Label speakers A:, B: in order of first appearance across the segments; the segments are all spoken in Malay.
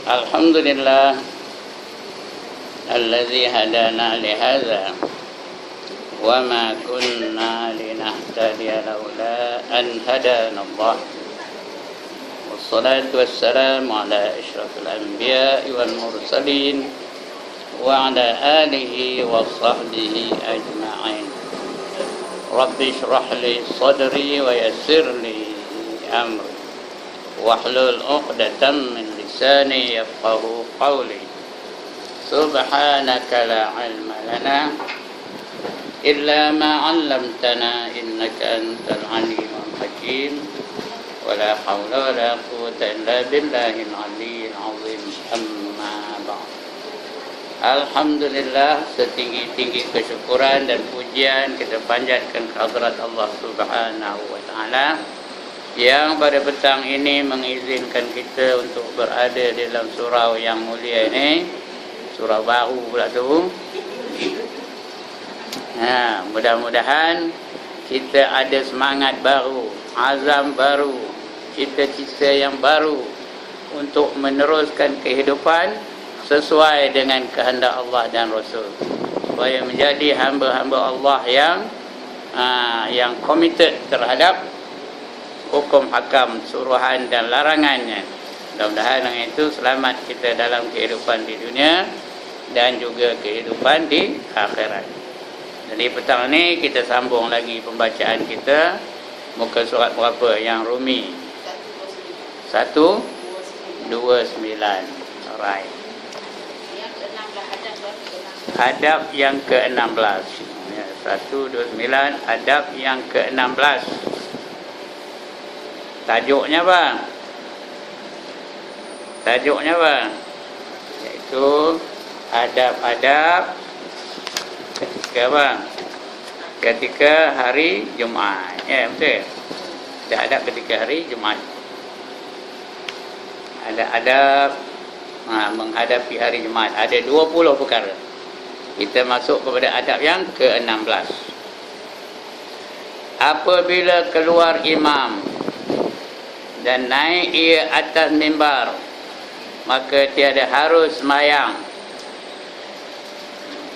A: Alhamdulillah alladzi hadana li hadza wa ma kunna linahtadiya laula an hadana Allah. Wassalatu wassalamu ala asyrafil anbiya'i wal mursalin wa ala alihi wa sahbihi ajma'in. Rabbi shrah li sadri wa yassir li amri wahlul 'uqdatam min lisani yafqahu qawli. Subhanaka la 'ilma lana illa ma 'allamtana innaka antal 'alimul hakim. Wala haula wala quwwata illa billahil 'aliyyil 'azim. Amma ba'd. Alhamdulillah, setinggi-tinggi kesyukuran dan pujian kita panjatkan ke hadirat Allah Subhanahu wa taala yang pada petang ini mengizinkan kita untuk berada di dalam surau yang mulia ini, surau baru pula tu. Mudah-mudahan kita ada semangat baru, azam baru, cita-cita yang baru untuk meneruskan kehidupan sesuai dengan kehendak Allah dan Rasul, supaya menjadi hamba-hamba Allah yang komited terhadap hukum hakam, suruhan dan larangannya. Mudah-mudahan dengan itu selamat kita dalam kehidupan di dunia dan juga kehidupan di akhirat. Jadi petang ini kita sambung lagi pembacaan kita. Muka surat berapa yang Rumi? 129. Alright. Adab yang ke-16. 129 adab yang ke-16. Tajuknya apa? Iaitu adab-adab ketika apa? Ketika hari Jumaat. Ya, betul. Ada adab ketika hari Jumaat. Ada adab menghadapi hari Jumaat. Ada 20 perkara. Kita masuk kepada adab yang ke-16. Apabila keluar imam dan naik ia atas mimbar, maka tiada harus sembahyang.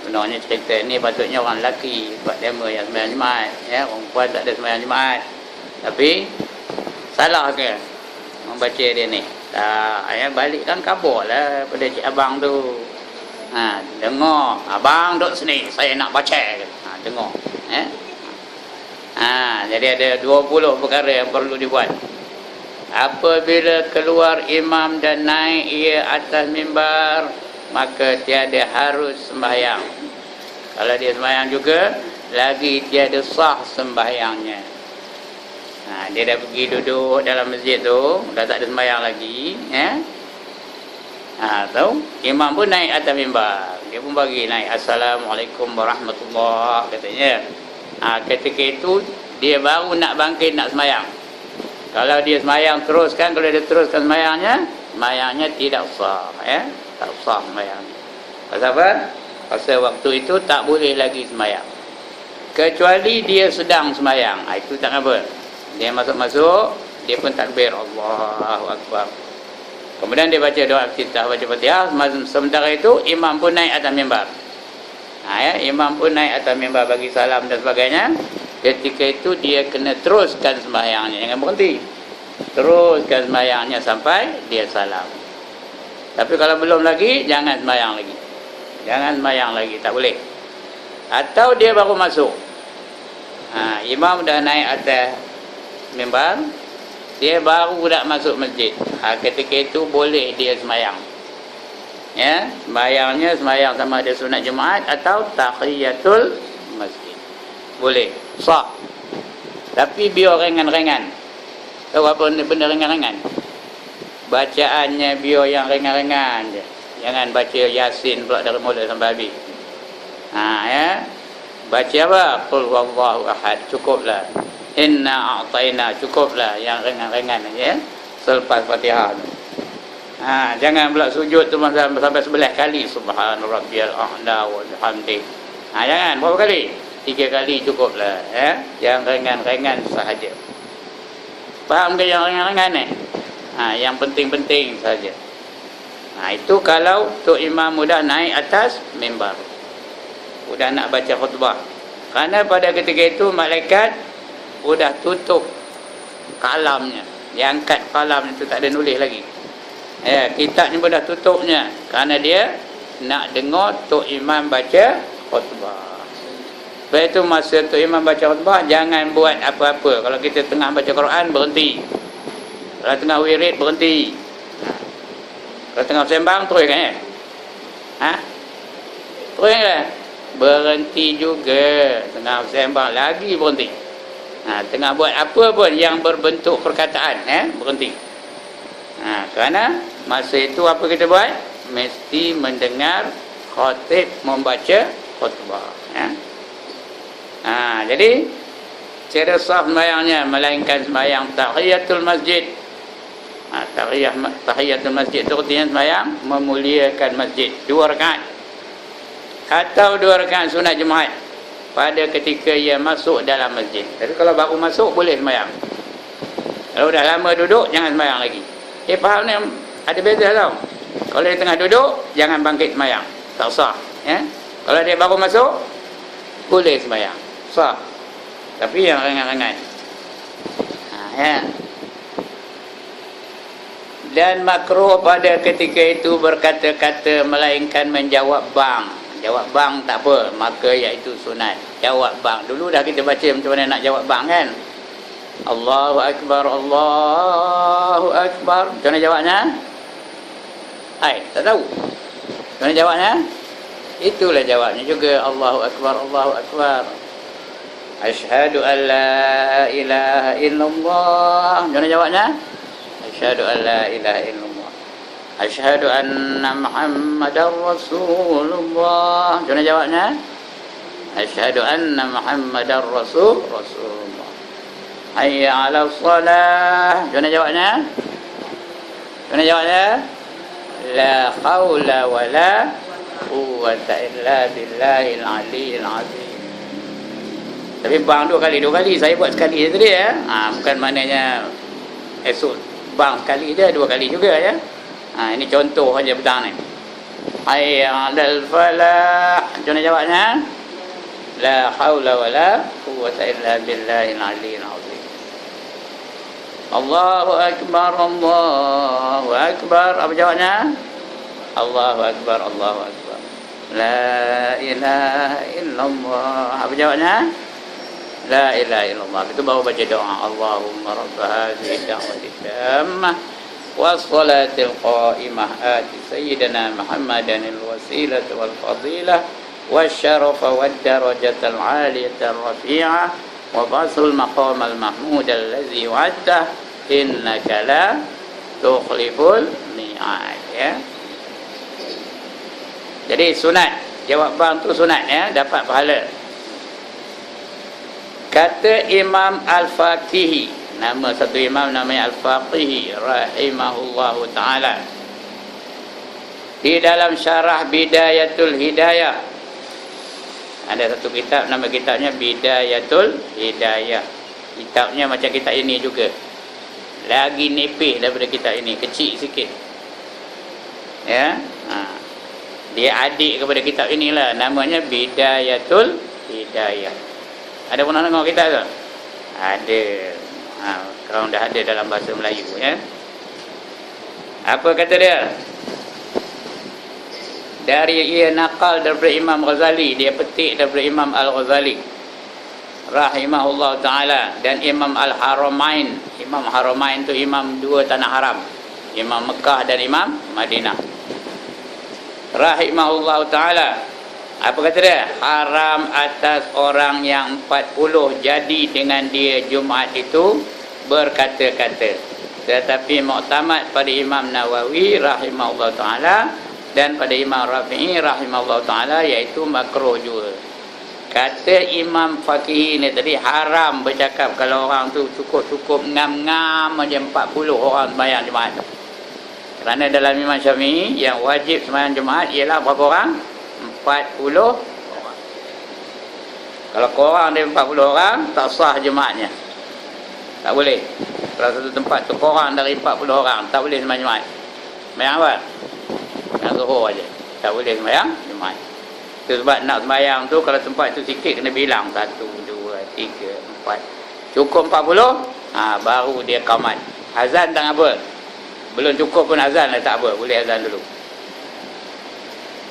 A: Sebenarnya cerita ni patutnya orang lelaki buat demo yang sembahyang Jumaat, ya, orang perempuan tak ada sembahyang Jumaat. Tapi salah ke membaca dia ni? Tak, ya, balikkan kabur lah pada cik abang tu. Dengar, abang duduk sini, saya nak baca. Dengar, ya. Jadi ada 20 perkara yang perlu dibuat. Apabila keluar imam dan naik ia atas mimbar, maka tiada harus sembahyang. Kalau dia sembahyang juga, lagi tiada sah sembahyangnya. Dia dah pergi duduk dalam masjid tu, dah tak ada sembahyang lagi, ya. Tahu? Imam pun naik atas mimbar, dia pun bagi naik Assalamualaikum warahmatullahi katanya. Ketika itu dia baru nak bangkit nak sembahyang. Kalau dia sembahyang teruskan, kalau dia teruskan sembahyangnya tidak sah, ya, tak sah sembahyangnya. Pasal apa? Pasal waktu itu tak boleh lagi sembahyang, kecuali dia sedang sembahyang. Itu tak apa. Dia masuk, dia pun takbir Allahu Akbar. Kemudian dia baca doa iftitah, baca Fatihah. Sementara itu imam pun naik atas mimbar. Imam pun naik atas mimbar bagi salam dan sebagainya. Ketika itu dia kena teruskan sembahyangnya, jangan berhenti. Teruskan sembahyangnya sampai dia salam. Tapi kalau belum lagi, jangan sembahyang lagi. Jangan sembahyang lagi, tak boleh. Atau dia baru masuk. Imam dah naik atas mimbar, dia baru nak masuk masjid. Ketika itu boleh dia sembahyang. Ya, sembahyang sama ada sunat Jumaat atau tahiyatul masjid. Boleh, sah. Tapi biar ringan-ringan. Tahu apa benda ringan-ringan? Bacaannya biar yang ringan-ringan je. Jangan baca Yasin pula dari mula sampai habis. Ya. Baca apa? Qul huwallahu ahad, cukuplah. Inna a'taina, cukuplah yang ringan-ringan aja, ya. Selepas Fatihah tu. Jangan pula sujud tu sampai 11 kali subhana rabbiyal a'la wa bihamdi. Jangan berapa kali? 3 kali cukuplah, ya. Yang ringan-ringan sahaja. Faham ke yang ringan-ringan ni? Yang penting-penting saja. Itu kalau Tok Imam mudah naik atas mimbar, sudah nak baca khutbah. Kerana pada ketika itu malaikat sudah tutup kalamnya. Dia angkat kalam itu, tak ada nulis lagi. Kitab ni pun dah tutupnya. Kerana dia nak dengar Tok Imam baca khutbah. Sebab itu masa Tok Imam baca khutbah, jangan buat apa-apa. Kalau kita tengah baca Quran, berhenti. Kalau tengah wirid, berhenti. Kalau tengah sembang, teruskan teruskan. Berhenti juga. Tengah sembang lagi, berhenti. Tengah buat apa pun yang berbentuk perkataan, berhenti. Kerana masa itu apa kita buat? Mesti mendengar khatib membaca khutbah. Jadi cara sah sembahyangnya melainkan sembahyang tahiyatul masjid. Tahiyatul masjid itu artinya sembahyang memuliakan masjid, 2 rakaat atau 2 rakaat sunat Jumaat pada ketika ia masuk dalam masjid. Tapi kalau baru masuk boleh sembahyang. Kalau dah lama duduk jangan sembahyang lagi. Faham ni ada beza tau. Kalau dia tengah duduk jangan bangkit sembahyang, tak sah. Kalau dia baru masuk boleh sembahyang, sah. Tapi yang ringan-ringan. Dan makruh pada ketika itu berkata-kata melainkan menjawab bang. Jawab bang tak apa, maka iaitu sunat. Jawab bang. Dulu dah kita baca macam mana nak jawab bang kan? Allahu Akbar, Allahu Akbar. Macam mana jawabnya? Tak tahu. Macam mana jawabnya? Itulah jawabnya juga. Allahu Akbar, Allahu Akbar. Asyhadu an la ilaha illallah. Macam mana jawabnya? Asyhadu an la ilaha illallah. Asyhadu anna Muhammadar Rasulullah. Macam mana jawabnya? Asyhadu anna Muhammadar Rasulullah. Hayya 'alas salah. Macam mana jawabnya? Macam mana jawabnya? La haula wala quwwata illa billahil aliyyil azim. Tapi bang 2 kali. Saya buat sekali je tadi bukan maknanya esok bang sekali je, 2 kali juga ya. Ini contoh saja petang ni. Hayya 'alal falah. Macam mana jawabnya? La haula wala quwwata illa billahil aliyyil azim. Allahu Akbar, Allahu Akbar. Apa jawabnya? Allahu Akbar, Allahu Akbar. La ilaha illallah. Apa jawabnya? La ilaha illallah. Itu baru baca doa. Allahumma rabba hadhihi da'wati tammah wassalatil qa'imah ati sayyidina Muhammadan al-wasilata wal fadilah wasyarafa wad darajatal 'aliyatal rafi'ah wa basul maqamal mahmud allazi wa'adta innaka la tukhliful mi'ad. Jadi sunat, jawab bang tu sunat dapat pahala. Kata Imam Al-Faqihi, nama satu imam namanya Al-Faqihi rahimahullahu ta'ala, di dalam syarah Bidayatul Hidayah, ada satu kitab, nama kitabnya Bidayatul Hidayah. Kitabnya macam kitab ini juga, lagi nipih daripada kitab ini, kecil sikit dia adik kepada kitab inilah, namanya Bidayatul Hidayah. Ada pernah tengok kitab tu? Ada. Kalau dah ada dalam bahasa Melayu Apa kata dia? Ia nakal daripada Imam Ghazali, dia petik daripada Imam Al-Ghazali rahimahullah ta'ala, dan Imam Al-Haramain. Imam Haramain tu imam 2 tanah haram, Imam Mekah dan Imam Madinah rahimahullah ta'ala. Apa kata dia? Haram atas orang yang 40 jadi dengan dia Jumaat itu berkata-kata. Tetapi muktamad pada Imam Nawawi rahimahullah ta'ala dan pada Imam Rafi'i rahimahullah ta'ala, iaitu makruh juga. Kata Imam Faqih ni tadi, haram bercakap kalau orang tu cukup ngam-ngam aja 40 orang sembahyang Jumaat. Kerana dalam Imam Syafi'i yang wajib sembahyang Jumaat ialah berapa orang? 40 orang. Kalau kurang dari 40 orang, tak sah Jumaatnya. Tak boleh. Kalau satu tempat tu kurang dari 40 orang, tak boleh sembahyang Jumaat. Sembahyang apa? Nak Zuhur aja. Tak boleh sembahyang Jumaat. Itu sebab nak sembahyang tu kalau tempat tu sikit kena bilang 1, 2, 3, 4. Cukup 40, baru dia qamat. Azan tak apa. Belum cukup pun azan lah tak apa. Boleh azan dulu.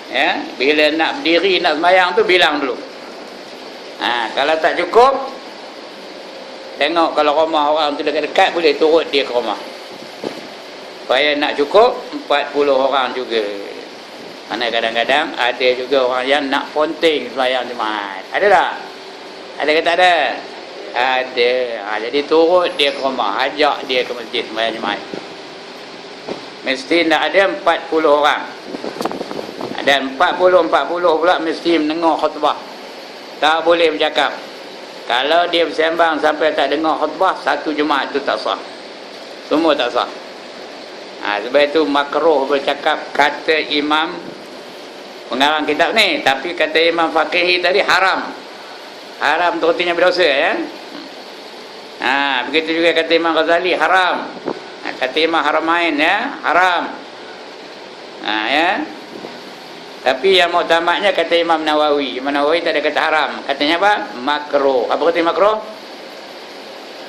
A: Ya, bila nak berdiri nak sembahyang tu bilang dulu. Kalau tak cukup, tengok kalau rumah orang tu dekat-dekat boleh turut dia ke rumah. Supaya nak cukup 40 orang juga. Mana kadang-kadang ada juga orang yang nak ponting sembahyang Jumaat. Ada tak? Ada ke tak ada? Ada. Jadi turut dia ke rumah, ajak dia ke masjid sembahyang Jumaat. Mesti nak ada 40 orang. Dan 40 pula mesti mendengar khutbah. Tak boleh bercakap. Kalau dia bersembang sampai tak dengar khutbah, satu Jumaat tu tak sah. Semua tak sah. Sebab itu makruh bercakap, kata imam pengarang kitab ni. Tapi kata Imam Faqihi tadi haram. Haram tu artinya berdosa, ya. Begitu juga kata Imam Ghazali haram. Kata Imam Haramain, ya, haram. Ya. Tapi yang muktamadnya kata Imam Nawawi. Imam Nawawi tak ada kata haram. Katanya apa? Makruh. Apa artinya makruh?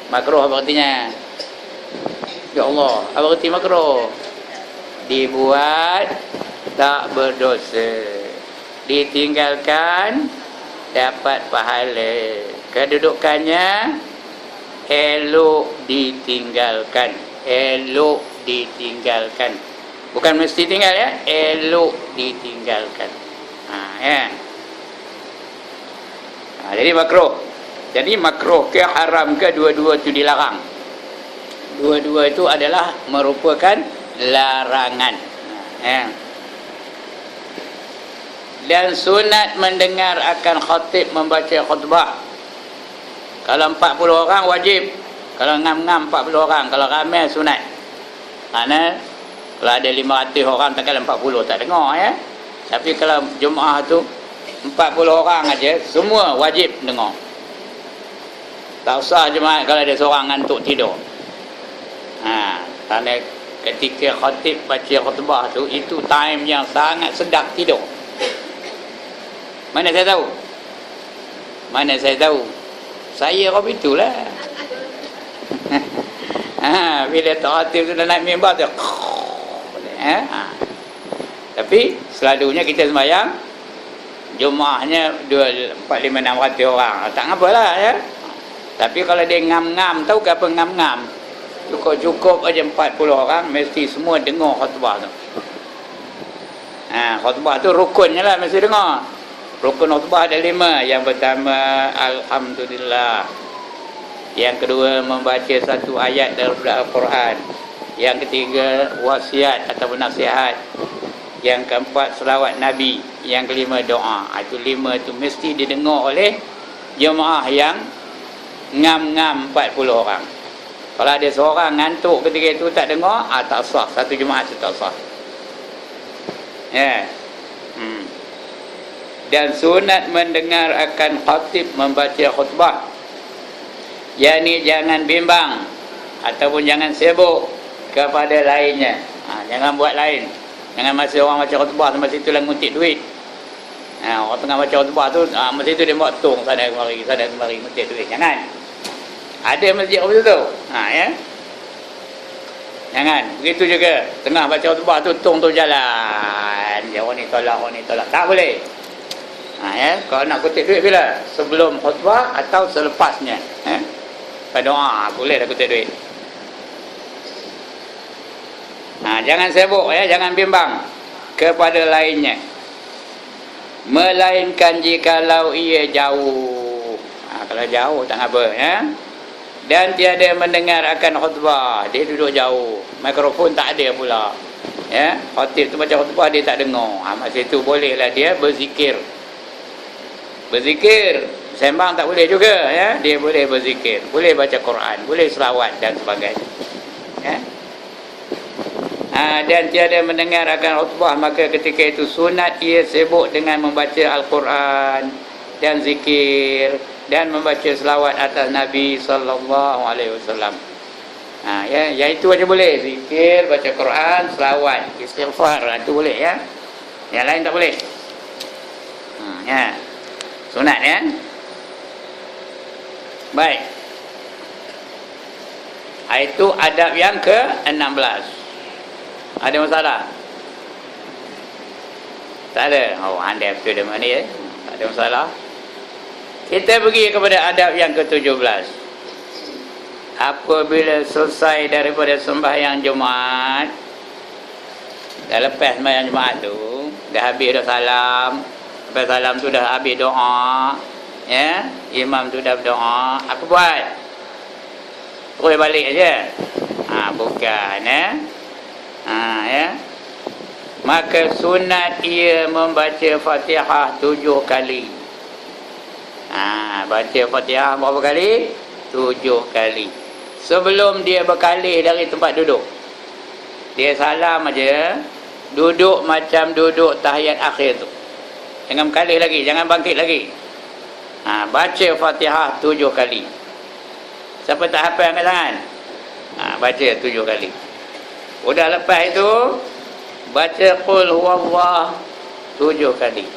A: Makruh apa artinya? Ya Allah, apa artinya makruh? Dibuat tak berdosa. Ditinggalkan dapat pahala. Kedudukannya elok ditinggalkan. Elok ditinggalkan. Bukan mesti tinggal, ya. Elok ditinggalkan. Ya. Jadi makruh. Jadi makruh ke haram ke dua-dua itu dilarang. Dua-dua itu adalah merupakan larangan. Ya. Dan sunat mendengar akan khatib membaca khutbah. Kalau 40 orang wajib. Kalau ngam-ngam 40 orang. Kalau ramai sunat. Kerana kalau ada 500 orang takkan 40 tak dengar, ya. Tapi kalau Jumaat tu 40 orang aja, semua wajib dengar. Tak usah Jumaat kalau ada seorang ngantuk tidur. Kerana ketika khatib baca khutbah tu, itu time yang sangat sedap tidur. Mana saya tahu? Mana saya tahu? Saya kau itulah. Bila tak khatib tu dah naik mimbar tu. Tapi selalunya kita sembahyang Jumaatnya 2, 4, 5, 600 orang. Tak ngapalah, ya. Tapi kalau dia ngam-ngam, tahu ke apa ngam-ngam? Cukup-cukup aja 40 orang mesti semua dengar khutbah tu. Khutbah tu rukunnya lah mesti dengar. Rukun khutbah ada 5. Yang pertama alhamdulillah. Yang kedua membaca satu ayat daripada Al-Quran. Yang ketiga wasiat atau nasihat. Yang keempat selawat Nabi. Yang kelima doa. Itu 5 itu mesti didengar oleh jemaah yang ngam-ngam 40 orang. Kalau ada seorang ngantuk ketika itu tak dengar, tak sah. Satu jemaah itu tak sah. Ya. Dan sunat mendengar akan khatib membaca khutbah. Yani jangan bimbang ataupun jangan sibuk kepada lainnya. Jangan buat lain. Jangan masa orang baca khutbah masa itulah nguntit duit. Orang tengah baca khutbah tu masa itu dia buat tong sana kemari nguntit duit. Jangan. Ada masjid apa tu? Ya. Jangan. Begitu juga tengah baca khutbah tu tong tu jalan. Orang ni tolak. Tak boleh. Ya. Kalau nak kutip duit bila? Sebelum khutbah atau selepasnya. Pada doa boleh dah kutip duit. Jangan sibuk, ya, jangan bimbang kepada lainnya. Melainkan jikalau ia jauh. Kalau jauh tak apa, ya. Dan tiada mendengar akan khutbah, dia duduk jauh. Mikrofon tak ada pula. Ya, khatib tu baca khutbah dia tak dengar. Masa itu bolehlah dia berzikir. Berzikir, sembang tak boleh juga, ya. Dia boleh berzikir, boleh baca Quran, boleh selawat dan sebagainya. Ya. Dan tiada mendengar akan khutbah, maka ketika itu sunat ia sibuk dengan membaca Al-Quran dan zikir dan membaca selawat atas Nabi sallallahu alaihi wasallam. Ya, yang itu aja boleh. Zikir, baca Quran, selawat, istighfar, itu boleh ya. Yang lain tak boleh. Ya. Sunat ya. Baik. Itu adab yang ke-16. Ada masalah? Tak ada. Oh, anda betul dah mana ya? Tak ada masalah. Kita pergi kepada adab yang ke-17. Apabila selesai daripada sembahyang Jumaat, dah lepas sembahyang Jumaat tu, dah habis dah salam. Lepas salam tu dah habis doa, ya, imam tu dah berdoa, apa buat? Terus balik aja. Bukan ya. Ya. Maka sunat ia membaca Fatihah 7 kali. Baca Fatihah berapa kali? 7 kali. Sebelum dia berkalih dari tempat duduk, dia salam aja, duduk macam duduk tahiyat akhir tu. Jangan berkalih lagi, jangan bangkit lagi. Baca Fatihah 7 kali. Siapa tak hafal angkat tangan? Baca 7 kali. Udah lepas itu, baca Qul Huwallah 7 kali.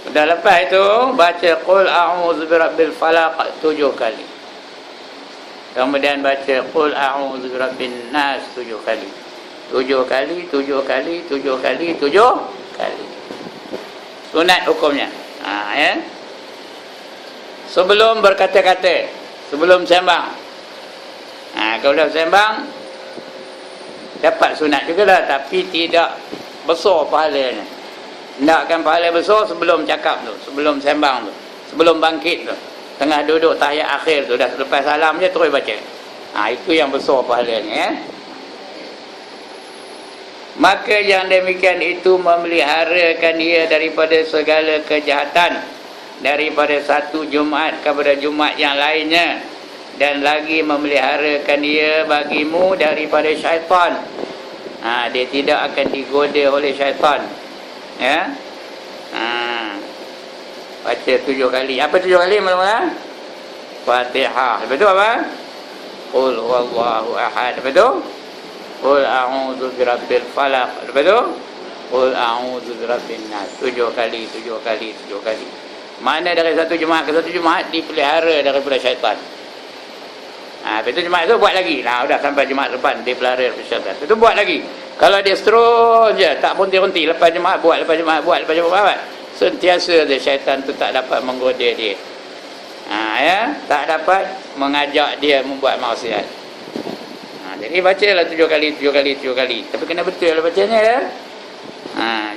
A: Udah lepas itu, baca Qul A'udzu Birabbil Falaq 7 kali. Kemudian baca Qul A'udzu Birabbin Nas 7 kali. 7 kali, 7 kali, 7 kali, 7 kali. Sunat hukumnya. Ya. Sebelum berkata-kata, sebelum sembang. Kalau dah sembang, dapat sunat jugalah, tapi tidak besar pahalanya. Nakkan pahala besar sebelum cakap tu, sebelum sembang tu, sebelum bangkit tu, tengah duduk tahiyat akhir tu, dah lepas salam je terus baca. Itu yang besar pahalanya ya. Maka yang demikian itu memeliharakan ia daripada segala kejahatan, daripada satu Jumaat kepada Jumaat yang lainnya, dan lagi memeliharakan ia bagimu daripada syaitan. Dia tidak akan digoda oleh syaitan ya. Baca 7 kali. Apa 7 kali mula-mula? Fatihah. Lepas tu apa? Qul huwallahu ahad. Lepas tu Qul a'udzu birabbil falaq. Lepas tu Qul a'udzu birabbin nas. 7 kali, 7 kali, 7 kali. Mana dari satu Jumaat ke satu Jumaat dipelihara daripada syaitan. Lepas tu Jumaat tu buat lagi. Udah sampai Jumaat depan dia pelihara daripada syaitan. Lepas tu buat lagi. Kalau dia terus je, tak berhenti-henti, lepas Jumaat buat, lepas Jumaat buat, lepas Jumaat buat, sentiasa dia syaitan tu tak dapat menggoda dia. Ya, tak dapat mengajak dia membuat maksiat. Jadi bacalah 7 kali, 7 kali, 7 kali. Tapi kena betul lah bacanya ya.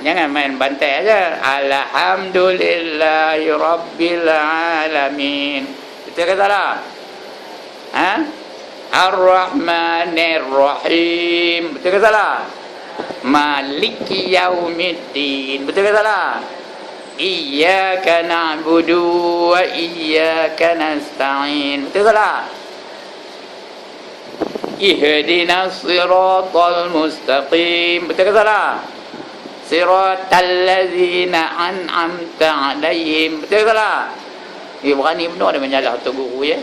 A: Jangan main bantai aja. Alhamdulillahi Rabbil Alamin. Betul ke salah? Ar-Rahmanir Rahim. Betul ke salah? Maliki Yaumiddin. Betul ke salah? Iyyaka na'budu wa iyyaka nasta'in. Betul ke salah? Ihdinas siratal mustaqim. Betul ke salah? Siratal ladzina an'amta 'alaihim. Betul ke salah? Berani benar dia menyalah untuk guru ya.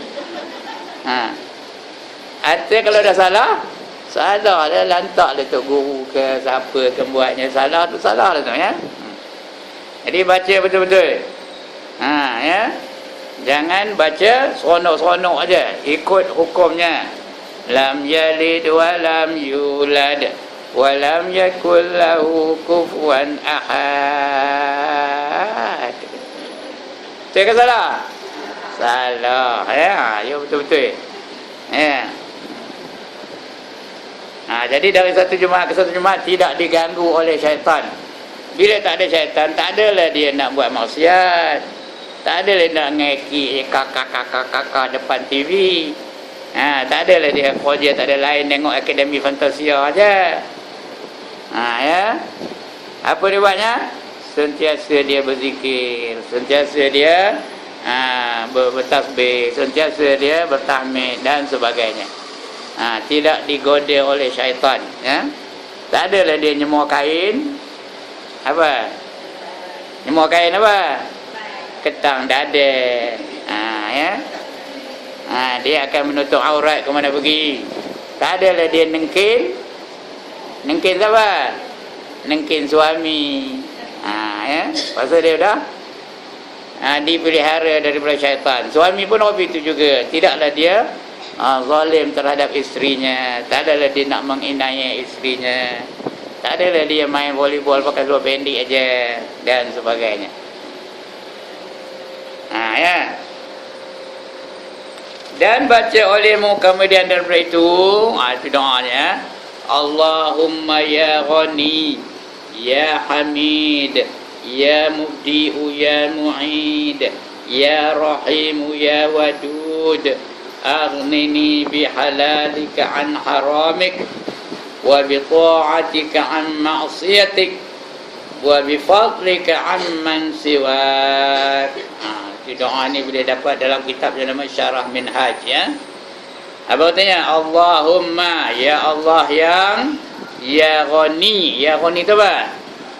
A: Artinya kalau dah salah, salah dah, lantak lah tu guru ke siapa ke buatnya, salah tu salah lah tu ya. Jadi baca betul-betul. Ya. Jangan baca seronok-seronok aja, ikut hukumnya. Lam yalid wa lam yulad wa lam yakul lahu kufuwan ahad. Betul ke salah? Salah ya, ya betul-betul. Ya. Jadi dari satu Jumaat ke satu Jumaat tidak diganggu oleh syaitan. Bila tak ada syaitan, tak adalah dia nak buat maksiat. Tak adalah nak ngeki kakak depan TV. Tak adalah dia kerja, tak ada lain tengok Akademi Fantasia aja. Ya. Apa dia buatnya? Sentiasa dia berzikir, sentiasa dia bertasbih, sentiasa dia bertahmid dan sebagainya. Tidak digoda oleh syaitan ya. Tak adalah dia nyemur kain apa? Nyemur kain apa? Ketang dada. Ya. Dia akan menutup aurat ke mana pergi. Tak adalah dia nengkin siapa? Nengkin suami. Ya, pasal dia dah dipelihara daripada syaitan. Suami pun itu juga. Tidaklah dia zalim terhadap isterinya. Tak adalah dia nak menginai isterinya. Tak adalah dia main volleyball pakai seluar pendek aja dan sebagainya. Ya. Dan baca olehmu kemudian daripada itu, itu doanya. Allahumma ya Ghani, ya Hamid, ya Mubdi'u, ya Mu'id, ya Rahimu, ya Wadud, aghnini bihalalika an haramik, wa bita'atika an ma'siyatik, wa bifadlika amman siwak. Doa ni boleh dapat dalam kitab yang nama Syarah Minhaj, ya. Apa katanya? Allahumma, ya Allah yang ya Ghani. Ya Ghani tu apa?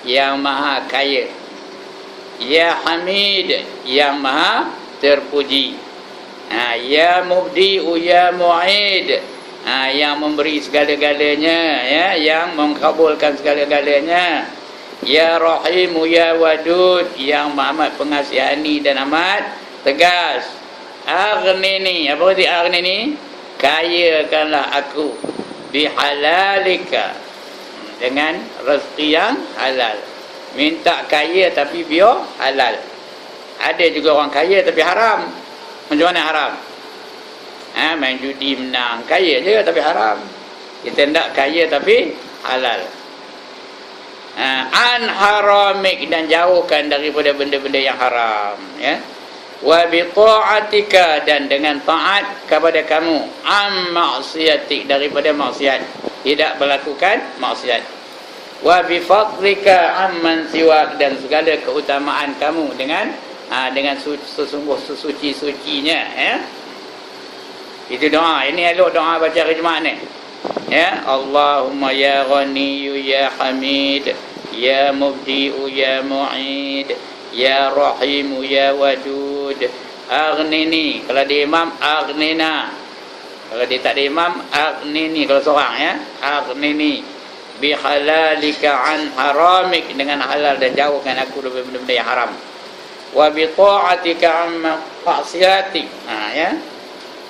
A: Yang maha kaya. Ya Hamid, yang maha terpuji. Ya Mubdi'u, ya Mu'id, yang memberi segala-galanya, ya, yang mengkabulkan segala-galanya. Ya Rahimu, ya Wadud, yang amat pengasihani dan amat tegas. Aghnini, apa arti aghnini? Kayakanlah aku bihalalika, dengan rezeki yang halal. Minta kaya tapi biar halal. Ada juga orang kaya tapi haram. Macam mana haram? Main judi menang, kaya je tapi haram. Kita nak kaya tapi halal. An haramik, dan jauhkan daripada benda-benda yang haram, ya. Wa bi ta'atika, dan dengan taat kepada kamu. Am maksiatik, daripada maksiat, tidak melakukan maksiat. Wa bi fadlika amman siwak, dan segala keutamaan kamu dengan suci-sucinya, ya. Itu doa. Ini elok doa baca hari Jumaat ni, ya. Allahumma ya Ghani, ya Hamid, ya Mubdi'u, ya Mu'id, ya Rahimu, ya Wadud, aghnini. Kalau dia imam, aghnina. Kalau dia tak ada imam, aghnini. Kalau seorang, ya, aghnini bihalalika an haramik, dengan halal, dan jauhkan aku dari benda-benda yang haram. Wa bi ta'atika amma maksiatik, ya.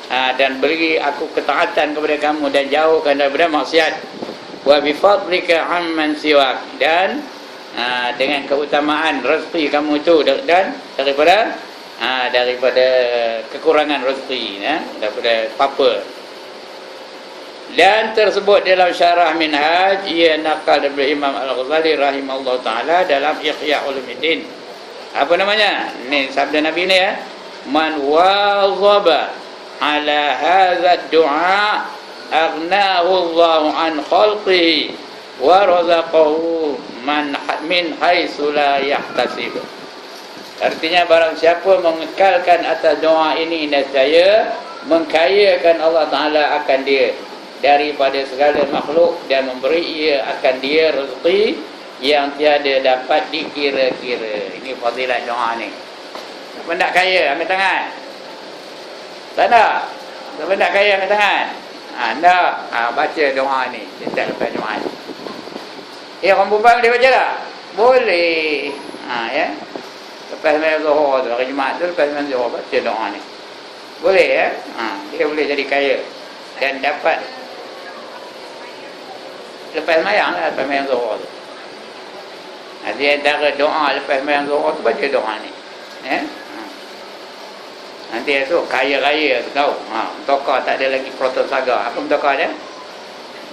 A: Dan beri aku ketaatan kepada kamu dan jauhkan daripada maksiat. Wa bi fadlika amman siwak, dan dengan keutamaan rezeki kamu itu, dan daripada kekurangan rezeki, ya, daripada apa. Dan tersebut dalam Syarah Minhaj, ia nakal daripada Imam Al-Ghazali rahimahullah ta'ala dalam Ihya Ulumuddin. Apa namanya? Ni sabda Nabi ni, ya. Man wazaba ala hadha du'a aghnahu Allah an khalqihi wa razaqahu min haitsu la yahtasib. Artinya barang siapa mengekalkan atas doa ini, nescaya mengkayakan Allah Ta'ala akan dia daripada segala makhluk, dan memberi ia akan dia rezeki yang tiada dapat dikira-kira. Ini fadilat doa ni. Siapa nak kaya, ambil tangan. Tak nak? Siapa nak kaya, ambil tangan. Nak? Baca doa ni setiap lepas Jumaat. Orang perempuan boleh baca tak? Boleh. Ya. Lepas sembahyang Zuhur tu, hari Jumaat tu, lepas sembahyang Zuhur, baca doa ni. Boleh, ya. Dia boleh jadi kaya dan dapat lepas sembahyang lah, lepas sembahyang Zuhur tu. Nanti antara doa lepas sembahyang Zuhur tu, baca doa ni, ya. Nanti esok kaya-raya tu tahu. Tokar tak ada lagi Proton Saga. Apa tokar dia?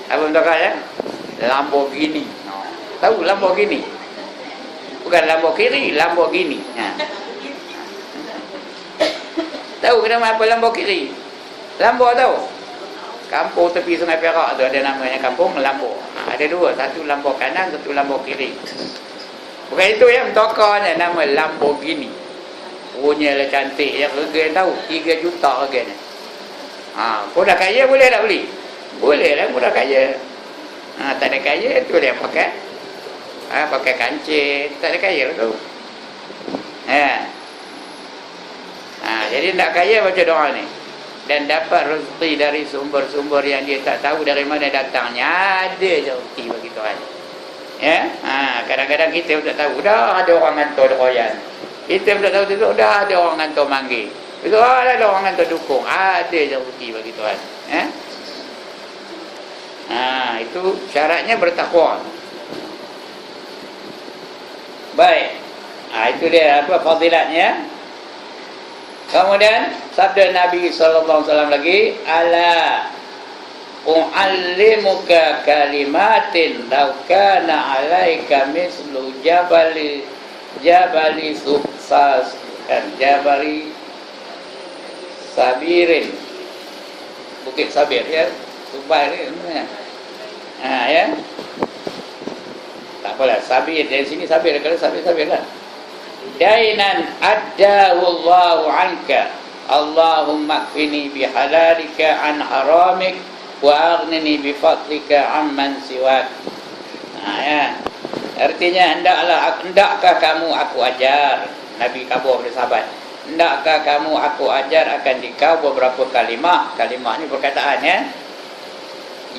A: Apa tokar dia? Lamborghini. Tahu Lamborghini? Bukan Lamborghini, Lamborghini. Tahu kenapa apa Lamborghini? Lambor tahu? Kampung tepi Sungai Perak tu ada namanya kampung Lambor. Ada dua, satu Lambor kanan, satu Lambor kiri. Bukan itu yang tokarnya, nama Lamborghini. Punya lah cantik, yang harga tahu 3 juta harganya. Kau dah kaya boleh tak beli? Boleh lah, kau dah kaya. Tak ada kaya tu dia pakai. Pakai kancing, tak ada kaya tu. Jadi nak kaya baca doa ni. dan dapat rezeki dari sumber-sumber yang dia tak tahu dari mana datangnya, ada je rezeki bagi Tuhan. Ya, kadang-kadang kita tak tahu, dah ada orang hantar royan. Kita tak tahu tu dah ada orang hantar manggil. Itu ada orang hantar dukung, ada je rezeki bagi Tuhan. Ya. Itu syaratnya bertakwa. Baik. Itu dia apa fadilatnya. Kemudian sabda Nabi sallallahu alaihi wasallam lagi, ala u'allimuka kalimatin law kana 'alaika mislu jabali suksas dan jabali sabirin, bukit sabir ya, Subah ni sebenarnya. Ya. Tak apalah, sabir dari sini sabir, kalau sabir lah. Dainan addahu Allahu anka, Allahumma kfini bihalalika an haramik wa aghnini bifadlika amman siwak. Ya. Artinya hendakkah kamu aku ajar, Nabi kabur oleh sahabat, hendakkah kamu aku ajar akan dikau beberapa kalimah. Kalimah ni perkataan ya,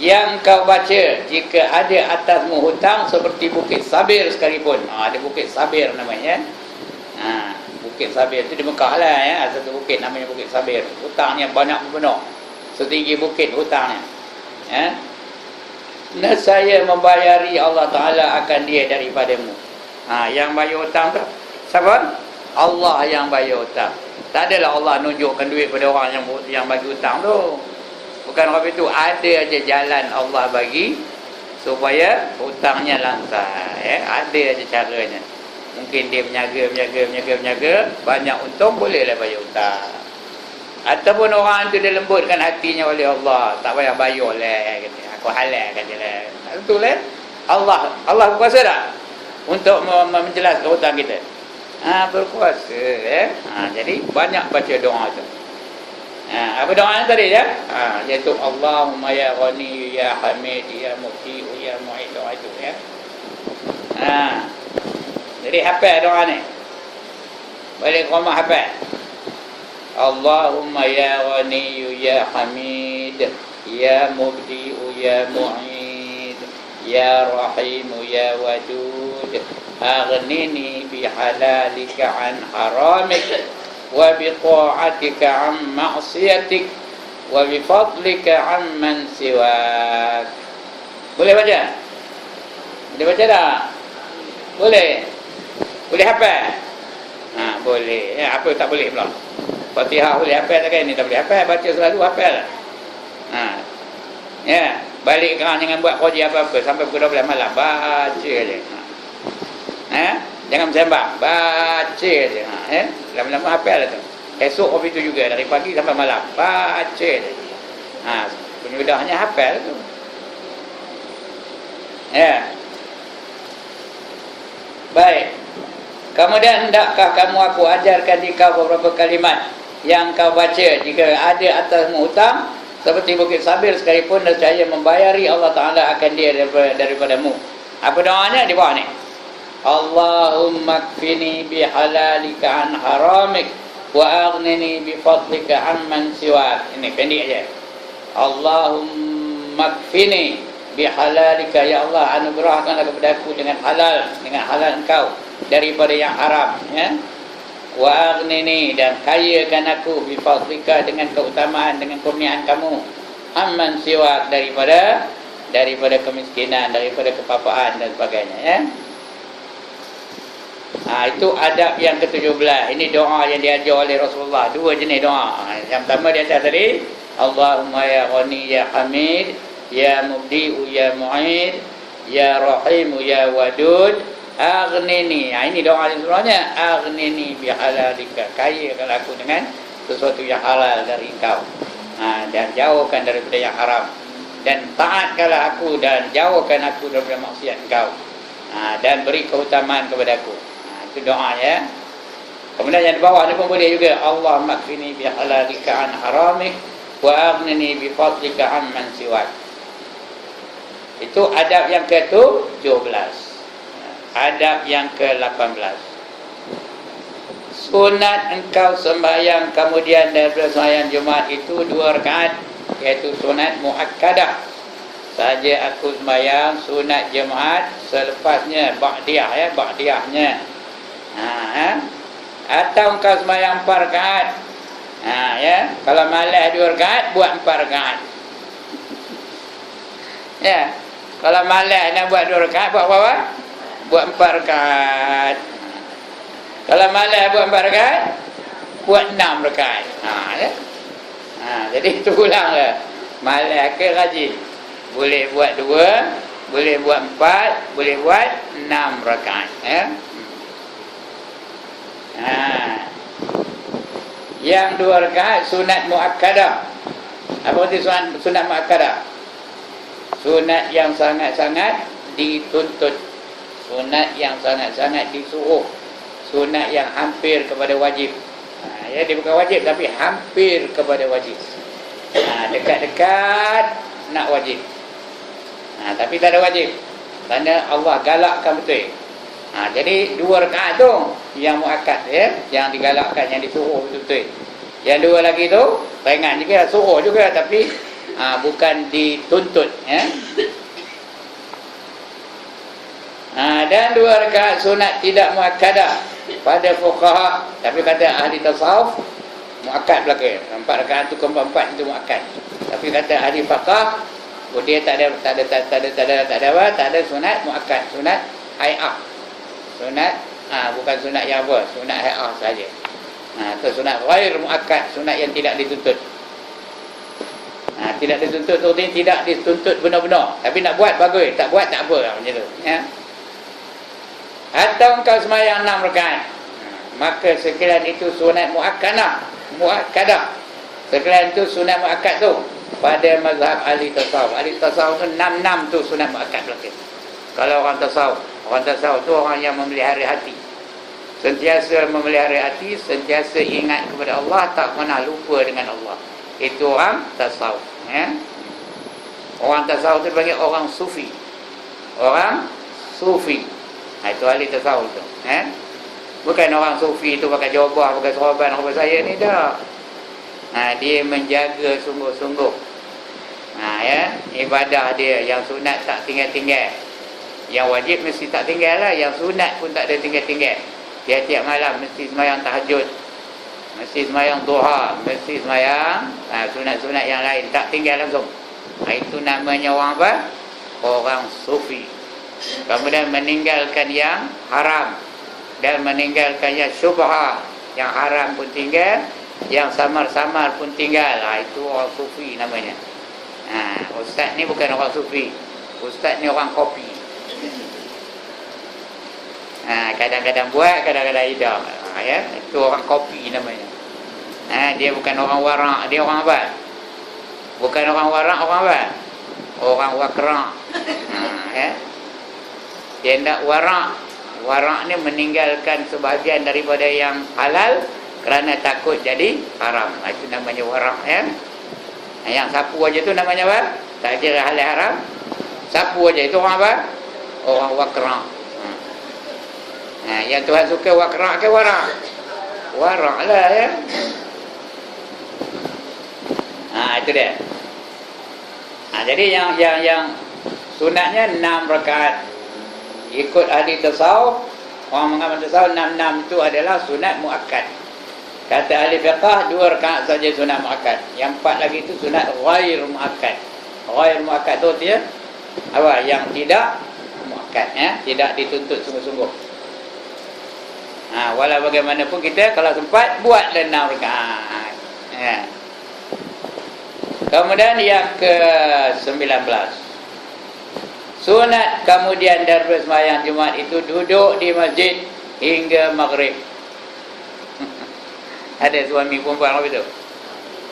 A: yang kau baca jika ada atasmu hutang seperti bukit sabir sekalipun. Ada bukit sabir namanya. Bukit sabir itu di Mekah lah ya, satu bukit namanya bukit sabir. Hutangnya banyak benar, setinggi bukit hutangnya. Ya. Saya membayari Allah Ta'ala akan dia daripadamu. Yang bayar hutang tu siapa? Allah yang bayar hutang. Tak adalah Allah nunjukkan duit pada orang yang bagi hutang tu. Bukan apa itu, ada aja jalan Allah bagi supaya hutangnya lancar. Ya. Ada aja caranya. Mungkin dia berniaga, banyak untung, bolehlah bayar hutang. Ataupun orang tu dia lembutkan hatinya oleh Allah, tak payah bayar lah, kata, aku halal kata lah. Betul lah. Allah berkuasa tak untuk menjelaskan hutang kita? Berkuasa ya. Jadi banyak baca doa tu. Apa doa tadi ya? Iaitu Allahumma ya Ghani ya Hamid ya Muqti ya Mu'id, doa itu ya. Jadi hafal doa ni. Balik rumah hafal. Allahumma ya Ghani ya Hamid ya Mubdi ya Mu'id ya Rahim ya Wadud, aghnini bihalalika an haramik wa biqa'atika an ma'siyatik wa bifadlika amman siwak. Boleh baca? Boleh baca tak? Boleh? Boleh hafal? Boleh. Apa tak boleh pula? Fatihah boleh hafal tak kan? Ni tak boleh hafal, baca selalu hafal. Ya, balik kan jangan buat kerja apa-apa sampai pukul 12 malam, baca je. Jangan sembang, baca je. Lama-lama hafal lah tu. Esok hari tu juga, dari pagi sampai malam, baca je. Penyudahnya hafal tu. Ya. Baik. Kemudian hendakkah kamu aku ajarkan di kau beberapa kalimat yang kau baca jika ada atasmu hutang seperti bukit sabir sekalipun, nescaya membayari Allah Ta'ala akan dia daripadamu. Apa doanya di bawah ni? Allahumma kfini bihalalika an haramik wa aghnini bifadlika amman siwak. Ini pendek aja. Allahumma kfini bihalalika, ya Allah anugerahkanlah kepada aku dengan halal engkau daripada yang haram ya. Wa aghnini, dan kayakan aku bifadlika dengan keutamaan, dengan kurniaan kamu, amman siwak, daripada kemiskinan, daripada kepapaan dan sebagainya ya. Itu adab yang ke-17. Ini doa yang diajar oleh Rasulullah. Dua jenis doa. Yang pertama dia ajar tadi, Allahumma ya Ghani ya Hamid ya Mubdi'u ya Mu'id ya Rahimu ya Wadud, aghnini. Ini doa yang sebenarnya, aghnini bihalalika, kayakan aku dengan sesuatu yang halal dari engkau, dan jauhkan daripada yang haram, dan taatkanlah aku dan jauhkan aku daripada maksiat engkau, dan beri keutamaan kepada aku. Itu doa ya. Kemudian yang di bawah ni pun boleh juga, Allah makfini bihalalika an haramik wa aghnini bifadlika amman siwak. Itu adab yang ke-17. Adab yang ke-18. sunat engkau sembahyang kemudian daripada sembahyang Jumaat itu 2 rakaat, iaitu sunat muakkadah. Saja aku sembahyang sunat Jumaat selepasnya ba'diyah, ya, ba'diyahnya. Atau engkau sembahyang 4 rakaat. Ya, kalau malas 2 rakaat, buat 4 rakaat. Ya, kalau malas nak buat 2 rakaat, buat berapa? Buat 4 rakaat. Kalau malas buat 4 rakaat, buat 6 rakaat. Ya. Jadi itu ulanglah. Malas ke rajin. Boleh buat 2, boleh buat 4, boleh buat 6 rakaat. Ya. Yang 2 rakaat sunat muakkadah. Apa arti sunat muakkadah? Sunat yang sangat-sangat dituntut, sunat yang sangat-sangat disuruh, sunat yang hampir kepada wajib. Ya, dia bukan wajib tapi hampir kepada wajib. Dekat-dekat nak wajib. Tapi tak ada wajib. Kerana Allah galakkan betul. Jadi 2 rakaat tu yang muakkad, ya, yang digalakkan, yang disuruh betul-betul. Yang 2 lagi tu ringan juga, suruh juga tapi bukan dituntut, ya. Dan 2 rakaat sunat tidak muakkadah pada fuqaha, tapi kata ahli tasawuf muakkad belaka. 4 rakaat tu ke 4 itu muakkad. Tapi kata ahli fiqh, dia tak ada sunat muakkad, sunat hai'ah. Sunat bukan sunat yang apa, sunat hai'ah saja. Itu sunat ghair muakkad, sunat yang tidak dituntut. Tidak dituntut tu tidak dituntut benar-benar, tapi nak buat bagus, tak buat tak apa, macam tu, ya. Atau engkau sembahyang 6 rakaat, maka sekalian itu sunat muakkadah. Sekalian itu sunat muakkad tu pada mazhab ahli tasawuf. Ahli tasawuf tu 6 tu sunat muakkad belaka. Kalau orang tasawuf tu orang yang memelihara hati, sentiasa memelihara hati, sentiasa ingat kepada Allah, tak pernah lupa dengan Allah. Itu orang tasawuf, ya. Orang tasawuf tu dipanggil orang sufi. Orang sufi. Itu ahli tasawuf tu, ya. Bukan orang sufi tu pakai jubah, pakai sorban apa saya ni dah. Dia menjaga sungguh-sungguh. Ya, ibadah dia yang sunat tak tinggal-tinggal. Yang wajib mesti tak tinggal lah, yang sunat pun tak ada tinggal-tinggal. Dia tiap malam mesti sembahyang tahajud, mesti sembahyang duha, mesti sembahyang sunat-sunat yang lain, tak tinggal langsung. Itu namanya orang apa? Orang sufi. Kemudian meninggalkan yang haram dan meninggalkan yang syubhah. Yang haram pun tinggal, yang samar-samar pun tinggal. Itu orang sufi namanya. Ustaz ni bukan orang sufi. Ustaz ni orang kopi. Kadang-kadang buat, kadang-kadang hidang. Ya, itu orang kopi namanya. Dia bukan orang warak, dia orang apa? Bukan orang warak, orang apa? Orang wakra. Ya. Dia tidak warak. Warak ni meninggalkan sebahagian daripada yang halal kerana takut jadi haram. Itu namanya warak, ya. Yang sapu aja tu namanya apa? Tak kira halal haram. Sapu aja itu orang apa? Orang wakra. Yang Tuhan suka wakra ke warak? Warak lah, ya. Itu dia. Jadi yang sunatnya 6 rakaat. Ikut ahli tasawuf, orang mengamal tasawuf, 6 itu adalah sunat muakkad. Kata ahli fiqh 2 rakaat saja sunat muakkad. Yang 4 lagi itu sunat ghair muakkad. Ghair muakkad tu dia apa? Yang tidak muakkad, ya, tidak dituntut sungguh-sungguh. Walau bagaimanapun kita kalau sempat buatlah 6 rakaat. Ya. Kemudian yang ke-19, sunat kemudian daripada sembahyang Jumaat itu duduk di masjid hingga maghrib. Ada suami perempuan apa itu?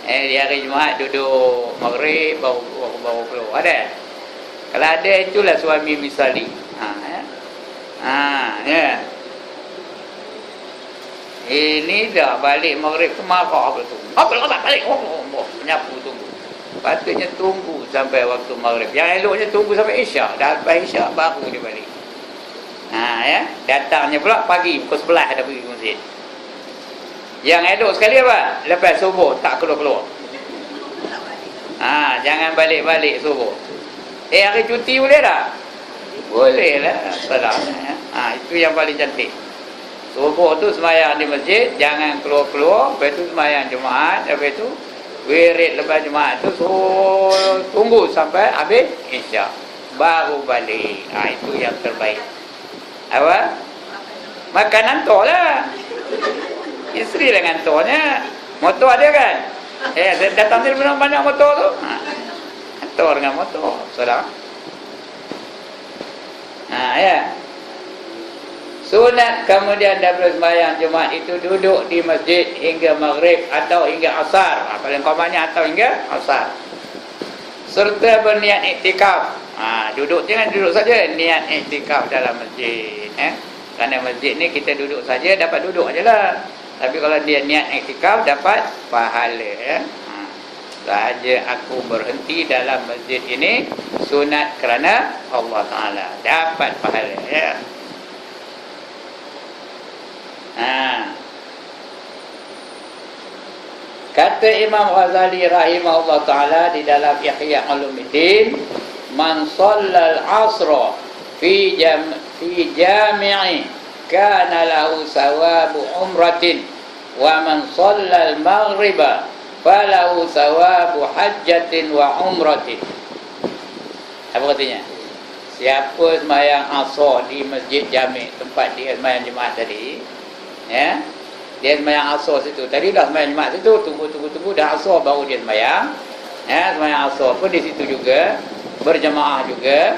A: Di hari Jumaat duduk maghrib baru keluar. Ada? Kalau ada, itulah suami misali. Ya. Ini dah balik maghrib tu marah betul. Apa balik? Menyapu tunggu. Patutnya tunggu sampai waktu maghrib. Yang eloknya tunggu sampai isyak. Dah lepas isyak baru dia balik. Ya. Datangnya pula pagi pukul 11 dah pergi ke masjid. Yang elok sekali apa? Lepas subuh tak keluar-keluar. Jangan balik-balik subuh. Hari cuti boleh tak? Boleh lah. Salah. Itu yang paling cantik. Subuh tu sembahyang di masjid, jangan keluar-keluar. Lepas tu sembahyang Jumaat. Lepas tu wirid lepas Jumaat tu tunggu sampai habis Isyak. Baru balik. Itu yang terbaik. Apa? Makan hantar lah. Isteri lah ngantarnya. Motor ada kan? Saya datang dari banyak motor tu. Hantar dengan motor. Salah. Ya. Sunat kemudian daripada sembahyang Jumaat itu duduk di masjid hingga maghrib atau hingga asar. Paling komanya atau hingga asar. Serta berniat iktikaf. Duduk jangan duduk saja, niat iktikaf dalam masjid. Kerana masjid ni kita duduk saja dapat duduk ajalah. Tapi kalau dia niat iktikaf dapat pahala. Sahaja aku berhenti dalam masjid ini sunat kerana Allah Ta'ala, dapat pahala. Kata Imam Ghazali rahimahullah Ta'ala di dalam Ihya Ulumuddin, man shallal asra fi jami'i kana lahu sawabu umratin wa man shallal maghriba falahu sawabu hajjatin wa umratin. Apa katanya? Siapa sembahyang asar di masjid jami' tempat dia sembahyang Jumaat tadi, ya, dia sembahyang asar situ. Tadi dah sembahyang Jumaat situ, tunggu dah asar baru dia sembahyang. Sembahyang asar pun di situ juga, berjemaah juga,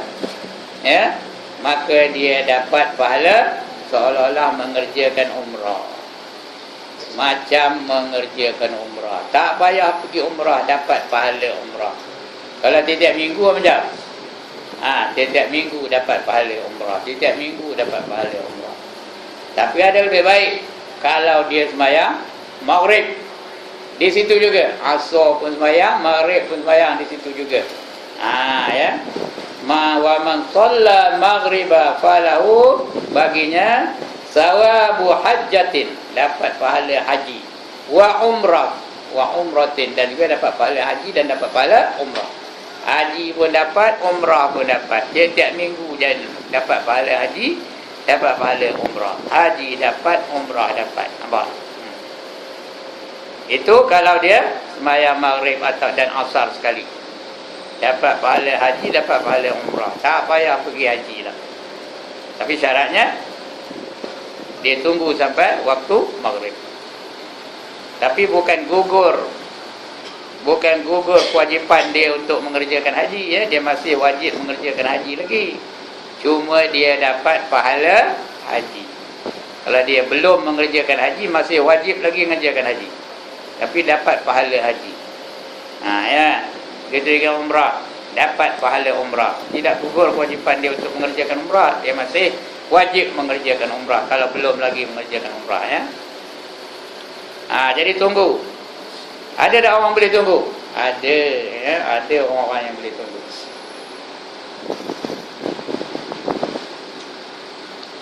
A: ya, maka dia dapat pahala seolah-olah mengerjakan umrah. Macam mengerjakan umrah. Tak payah pergi umrah dapat pahala umrah. Kalau tiap minggu macam tiap minggu dapat pahala umrah. Tiap minggu dapat pahala umrah. Tapi ada lebih baik kalau dia sembahyang maghrib di situ juga, asar pun sembahyang, maghrib pun sembahyang di situ juga. Ya. Wa man shalla maghriba falahu, baginya sawabu hajjatin, dapat pahala haji, wa umratin, dan juga dapat pahala haji dan dapat pahala umrah. Haji pun dapat, umrah pun dapat. Tiap minggu dan dapat pahala haji, dapat pahala umrah. Haji dapat, umrah dapat. Nampak? Itu kalau dia sembahyang maghrib atau dan asar sekali. Dapat pahala haji, dapat pahala umrah. Tak payah pergi haji lah. Tapi syaratnya dia tunggu sampai waktu maghrib. Tapi bukan gugur kewajipan dia untuk mengerjakan haji, ya. Dia masih wajib mengerjakan haji lagi. Cuma dia dapat pahala haji. Kalau dia belum mengerjakan haji, masih wajib lagi mengerjakan haji. Tapi dapat pahala haji. Ya. Dia dengan umrah, dapat pahala umrah. Tidak gugur kewajipan dia untuk mengerjakan umrah. Dia masih wajib mengerjakan umrah kalau belum lagi mengerjakan umrah, ya. Jadi tunggu. Ada tak orang boleh tunggu? Ada, ya. Ada orang-orang yang boleh tunggu.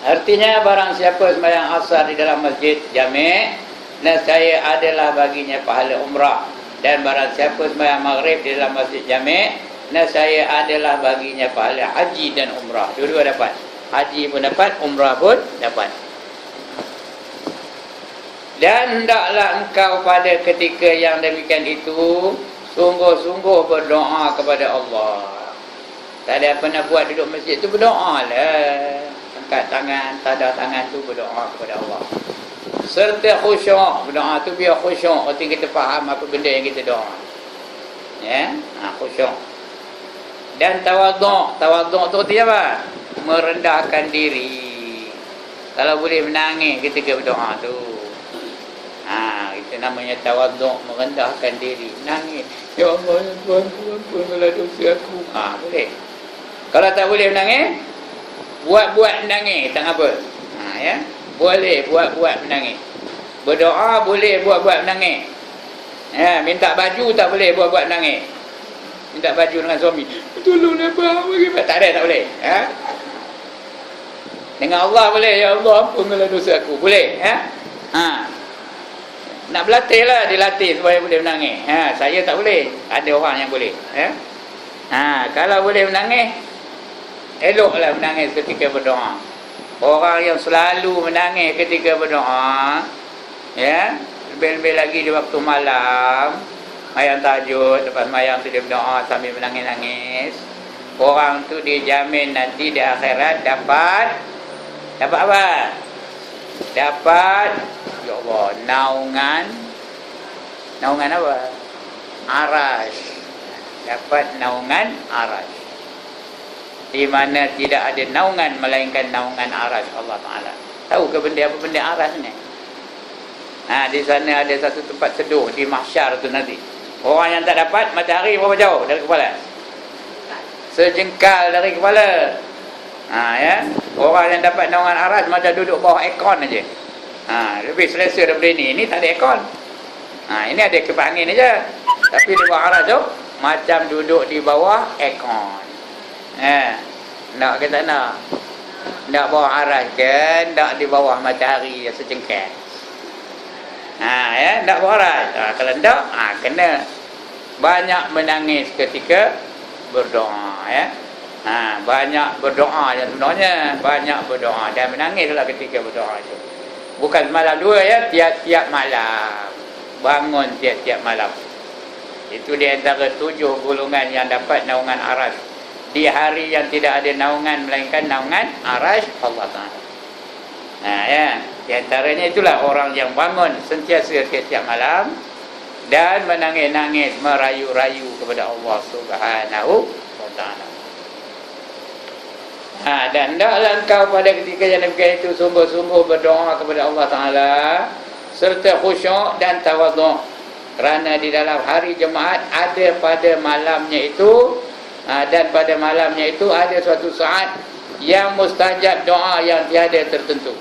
A: Artinya barang siapa sembahyang asar di dalam masjid jami', nescaya adalah baginya pahala umrah. Dan barang siapa sembahyang maghrib di dalam masjid jami', nescaya adalah baginya pahala haji dan umrah. Dua-dua dapat. Haji pun dapat, umrah pun dapat. Dan hendaklah engkau pada ketika yang demikian itu sungguh-sungguh berdoa kepada Allah. Tak ada apa nak buat duduk masjid tu, berdoa lah. Angkat tangan, tadah tangan tu, berdoa kepada Allah. Serta khusyuk. Berdoa tu biar khusyuk, arti kita faham apa benda yang kita doa, ya. Khusyuk. Dan tawaduk. Tawaduk tu artinya apa? Merendahkan diri. Kalau boleh menangis ketika berdoa tu, itu namanya tawaduk, merendahkan diri. Nangis, ya Allah, ya Tuhan, ampunlah dosa aku. Boleh. Kalau tak boleh menangis, buat-buat menangis, tak apa. Ya. Boleh buat-buat menangis. Berdoa boleh buat-buat menangis. Ya, minta baju tak boleh buat-buat menangis. Minta baju dengan suami, tolonglah bang, bagaimana? Tak ada, tak boleh. Ya. Dengan Allah boleh, ya Allah, ampunlah dosa aku. Boleh, ya. Nak berlatih lah, dilatih supaya boleh menangis. Saya tak boleh. Ada orang yang boleh. Kalau boleh menangis, eloklah menangis ketika berdoa. Orang yang selalu menangis ketika berdoa, lebih-lebih lagi di waktu malam, mayang tahajud, lepas mayang tu dia berdoa sambil menangis-nangis. Orang tu dijamin nanti di akhirat dapat apa? Dapat, ya Allah, naungan apa? Arasy. Dapat naungan arasy. Di mana tidak ada naungan melainkan naungan arasy Allah Taala. Tahu ke benda apa benda arasy ni? Di sana ada satu tempat seduh di mahsyar tu nanti. Orang yang tak dapat matahari berapa jauh dari kepala? Sejengkal dari kepala. Orang yang dapat naungan arasy macam duduk bawah aircon aja. Lebih selesa daripada ini. Ini tak ada aircon. Ini ada kipas angin aja. Tapi di bawah arasy tu macam duduk di bawah aircon. Nak ke tak nak? Nak bawah arasy ke? Nak di bawah matahari yang sejengkal? Nak bawah arasy. Kalau tak, kena banyak menangis ketika berdoa. Banyak berdoa yang sebenarnya, banyak berdoa dan menangislah ketika berdoa itu. Bukan malam dua tiap-tiap malam. Bangun tiap-tiap malam. Itu di antara 7 golongan yang dapat naungan arasy. Di hari yang tidak ada naungan melainkan naungan arasy Allah Taala. Di antaranya itulah orang yang bangun sentiasa tiap-tiap malam dan menangis-nangis, merayu-rayu kepada Allah Subhanahu wa Taala. Dan hendaklah engkau pada ketika yang demikian itu sungguh-sungguh berdoa kepada Allah Ta'ala serta khusyuk dan tawaduk, kerana di dalam hari Jumaat ada pada malamnya itu dan pada malamnya itu ada suatu saat yang mustajab doa yang tiada tertentu.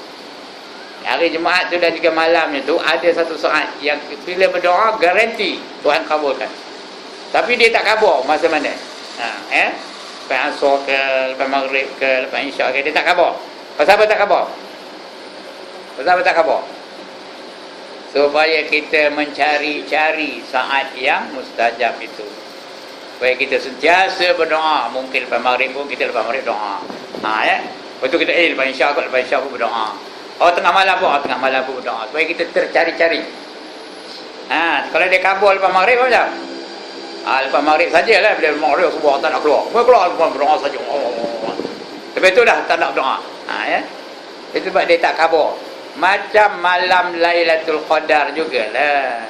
A: Hari Jumaat tu dan juga malamnya tu ada satu saat yang bila berdoa garanti Tuhan kabulkan. Tapi dia tak kabul masa mana? Lepas asar ke, lepas maghrib ke, lepas isyak ke, dia tak kabur. Pasal apa tak kabur? Pasal apa tak kabur? Supaya kita mencari-cari saat yang mustajab itu. Supaya kita sentiasa berdoa. Mungkin lepas maghrib pun kita lepas maghrib doa. Lepas tu kita lepas isyak pun berdoa. Tengah malam pun berdoa. Supaya kita tercari-cari. Kalau dia kabur lepas maghrib apa macam? Lepas maghrib sajalah, bila maghrib semua tak nak keluar. Keluar berdoa saja. Lepas tu dah tak nak berdoa. Itu sebab dia tak kabur. Macam malam Lailatul Qadar jugalah.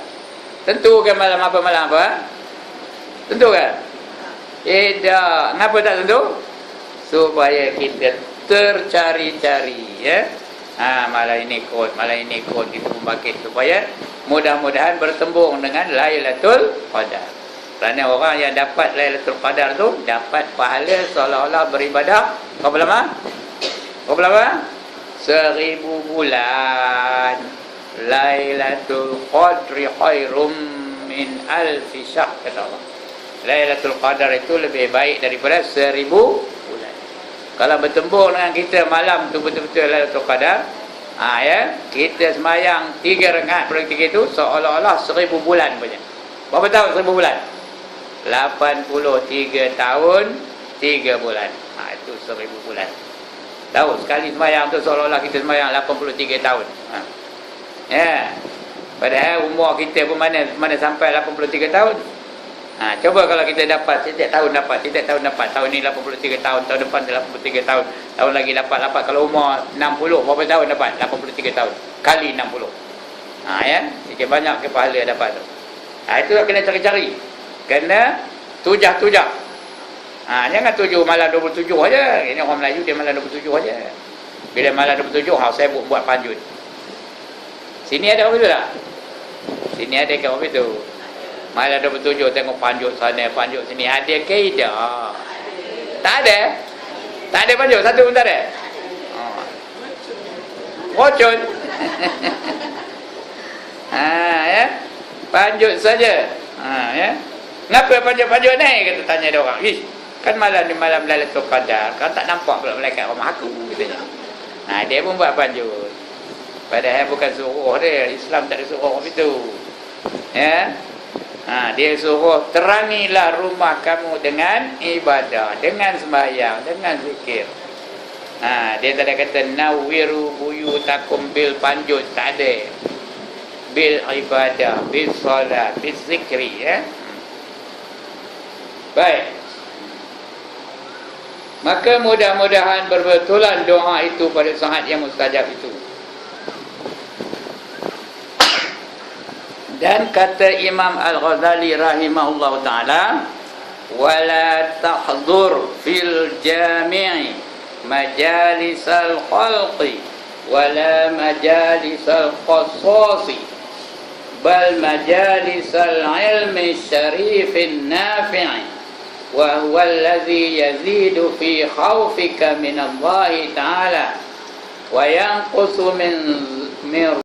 A: Tentu ke malam apa? Tentu ke? Tak. Kenapa tak tentu? Supaya kita tercari-cari, malam ini kot kita membangkit supaya mudah-mudahan bertembung dengan Lailatul Qadar. Kerana orang yang dapat Lailatul Qadar tu dapat pahala seolah-olah beribadah berapa lama? 1000 bulan. Lailatul Qadri khairum min alfi syahr, kata Allah. Lailatul Qadar itu lebih baik daripada 1000 bulan. Kalau bertembung dengan kita malam tu betul-betul Lailatul Qadar, kita semayang 3 rakaat pada ketika itu seolah-olah 1000 bulan punya. Berapa tahun 1000 bulan? 83 tahun 3 bulan. Itu 1000 bulan. Tahu sekali semayang tu seolah-olah kita semayang 83 tahun. Padahal umur kita pun mana sampai 83 tahun. Coba kalau kita dapat setiap tahun dapat. Tahun ni 83 tahun, tahun depan 83 tahun, tahun lagi dapat. Kalau umur 60 berapa tahun dapat? 83 tahun kali 60. Sikit banyak ke pahala dapat tu. Itulah kena cari-cari. Kena tujah-tujah. Jangan tuju malam 27 aja. Ini orang Melayu dia malam 27 aja. Bila malam 27 saya buat panjut. Sini ada orang itu tak? Sini ada ke orang itu? Malam 27 tengok panjut sana, panjut sini. Ada ke tidak? Tak ada. Tak ada panjut, satu pun tak ada. Rocun. Panjut saja. Kenapa panjut-panjut ni? Kata tanya dia orang. Kan malam ni malam Lailatul Qadar. Kan tak nampak pula malaikat rumah aku, katanya. Dia pun buat panjut. Padahal bukan suruh dia. Islam tak ada suruh itu. Ya. Dia suruh terangilah rumah kamu dengan ibadah, dengan sembahyang, dengan zikir. Dia tak ada kata nawwiru buyutakum bil panjut, tak ada. Bil ibadah, bil solat, bil zikri, ya. Baik. Maka mudah-mudahan berbetulan doa itu pada saat yang mustajab itu. Dan kata Imam Al-Ghazali rahimahullah ta'ala, wala tahdur fil jami'i majalisal khalqi wala majalisal qassasi bal majalisal ilmi syarifin nafi'i wa huwa alladhi yazidu fi khawfika min Allah ta'ala wa yanqusu min